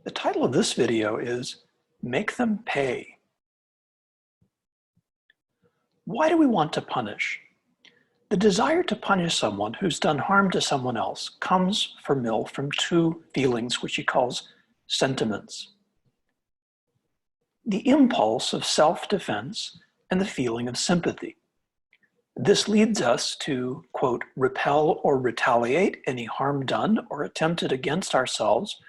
The title of this video is Make Them Pay. Why do we want to punish? The desire to punish someone who's done harm to someone else comes for Mill from two feelings which he calls sentiments. The impulse of self-defense and the feeling of sympathy. This leads us to, quote, repel or retaliate any harm done or attempted against ourselves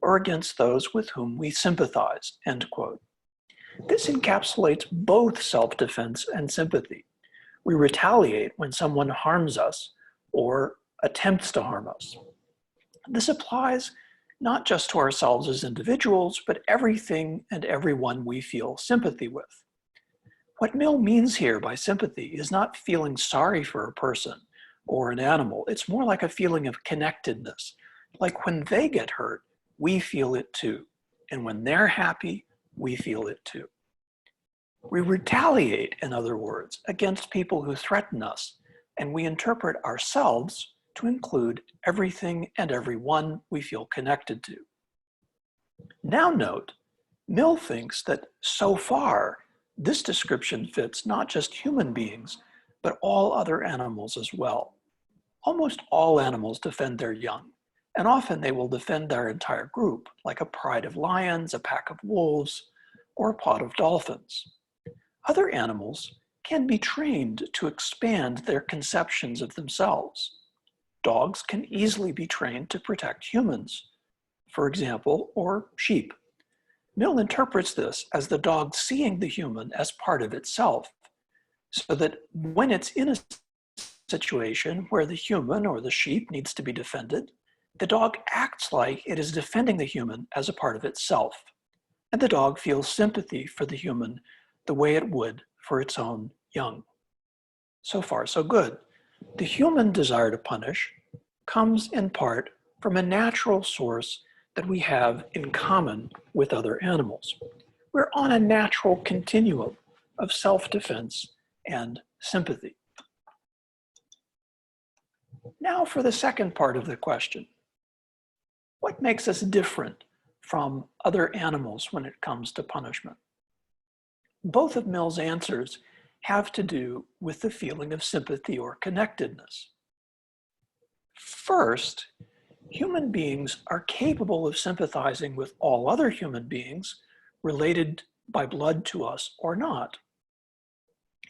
or against those with whom we sympathize, end quote. This encapsulates both self-defense and sympathy. We retaliate when someone harms us or attempts to harm us. This applies not just to ourselves as individuals, but everything and everyone we feel sympathy with. What Mill means here by sympathy is not feeling sorry for a person or an animal. It's more like a feeling of connectedness. Like when they get hurt, we feel it too. And when they're happy, we feel it too. We retaliate, in other words, against people who threaten us, and we interpret ourselves to include everything and everyone we feel connected to. Now note, Mill thinks that so far, this description fits not just human beings, but all other animals as well. Almost all animals defend their young, and often they will defend their entire group, like a pride of lions, a pack of wolves, or a pod of dolphins. Other animals can be trained to expand their conceptions of themselves. Dogs can easily be trained to protect humans, for example, or sheep. Mill interprets this as the dog seeing the human as part of itself, so that when it's in a situation where the human or the sheep needs to be defended, the dog acts like it is defending the human as a part of itself, and the dog feels sympathy for the human the way it would for its own young. So far, so good. The human desire to punish comes in part from a natural source that we have in common with other animals. We're on a natural continuum of self-defense and sympathy. Now for the second part of the question. What makes us different from other animals when it comes to punishment? Both of Mill's answers have to do with the feeling of sympathy or connectedness. First, human beings are capable of sympathizing with all other human beings related by blood to us or not.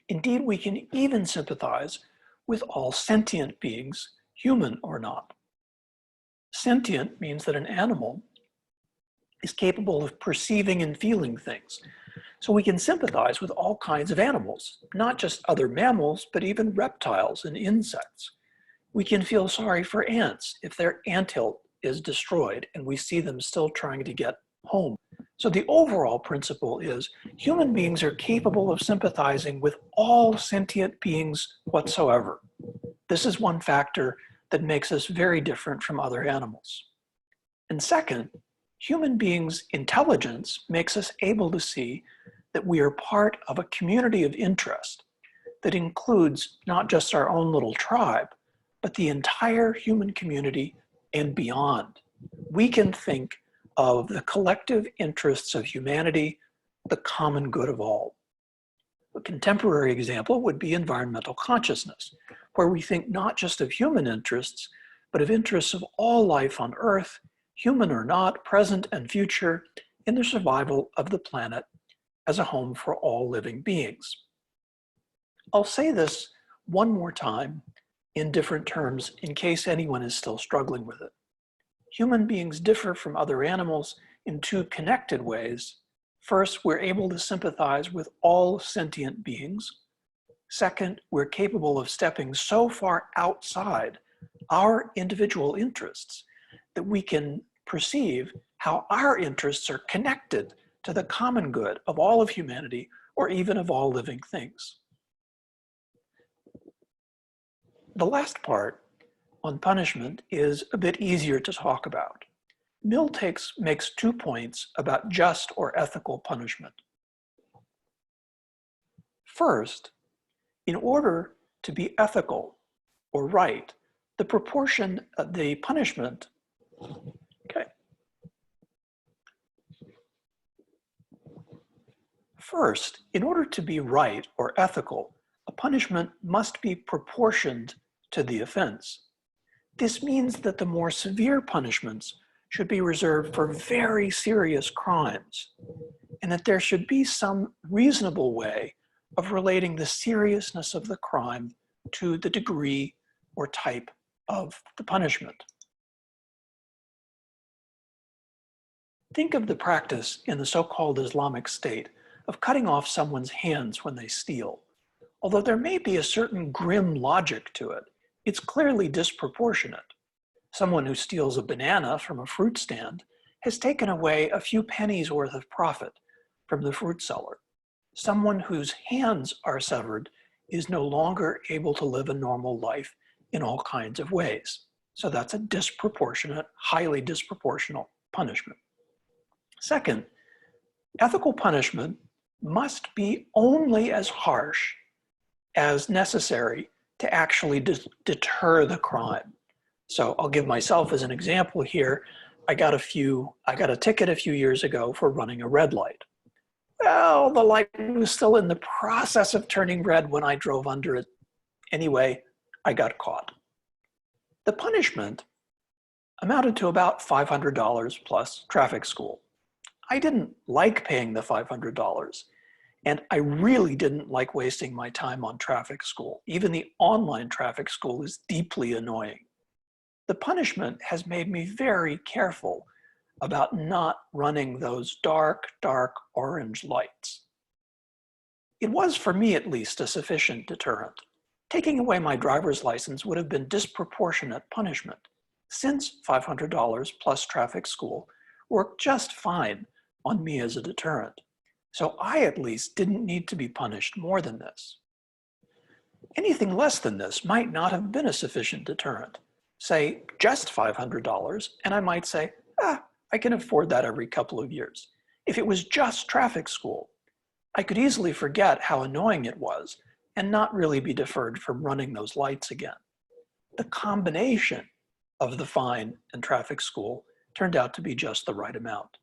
Indeed, we can even sympathize with all sentient beings, human or not. Sentient means that an animal is capable of perceiving and feeling things. So we can sympathize with all kinds of animals, not just other mammals, but even reptiles and insects. We can feel sorry for ants if their anthill is destroyed and we see them still trying to get home. So the overall principle is human beings are capable of sympathizing with all sentient beings whatsoever. This is one factor that makes us very different from other animals. And second, human beings' intelligence makes us able to see that we are part of a community of interest that includes not just our own little tribe, but the entire human community and beyond. We can think of the collective interests of humanity, the common good of all. A contemporary example would be environmental consciousness, where we think not just of human interests, but of interests of all life on Earth, human or not, present and future, in the survival of the planet as a home for all living beings. I'll say this one more time in different terms in case anyone is still struggling with it. Human beings differ from other animals in two connected ways. First, we're able to sympathize with all sentient beings. Second, we're capable of stepping so far outside our individual interests that we can perceive how our interests are connected to the common good of all of humanity or even of all living things. The last part on punishment is a bit easier to talk about. Mill makes 2 points about just or ethical punishment. First, in order to be ethical or right, the punishment First, in order to be right or ethical, a punishment must be proportioned to the offense. This means that the more severe punishments should be reserved for very serious crimes, and that there should be some reasonable way of relating the seriousness of the crime to the degree or type of the punishment. Think of the practice in the so-called Islamic State of cutting off someone's hands when they steal. Although there may be a certain grim logic to it, it's clearly disproportionate. Someone who steals a banana from a fruit stand has taken away a few pennies worth of profit from the fruit seller. Someone whose hands are severed is no longer able to live a normal life in all kinds of ways. So that's a disproportionate, highly disproportional punishment. Second, ethical punishment must be only as harsh as necessary to actually deter the crime. So I'll give myself as an example here. I got a ticket a few years ago for running a red light. Well, the light was still in the process of turning red when I drove under it. Anyway, I got caught. The punishment amounted to about $500 plus traffic school. I didn't like paying the $500, and I really didn't like wasting my time on traffic school. Even the online traffic school is deeply annoying. The punishment has made me very careful about not running those dark, dark orange lights. It was, for me at least, a sufficient deterrent. Taking away my driver's license would have been disproportionate punishment, since $500 plus traffic school worked just fine on me as a deterrent. So I at least didn't need to be punished more than this. Anything less than this might not have been a sufficient deterrent. Say just $500, and I might say, I can afford that every couple of years. If it was just traffic school, I could easily forget how annoying it was and not really be deterred from running those lights again. The combination of the fine and traffic school turned out to be just the right amount.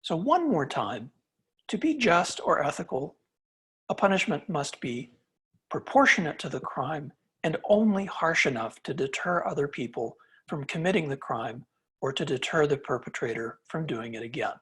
So one more time, to be just or ethical, a punishment must be proportionate to the crime and only harsh enough to deter other people from committing the crime or to deter the perpetrator from doing it again.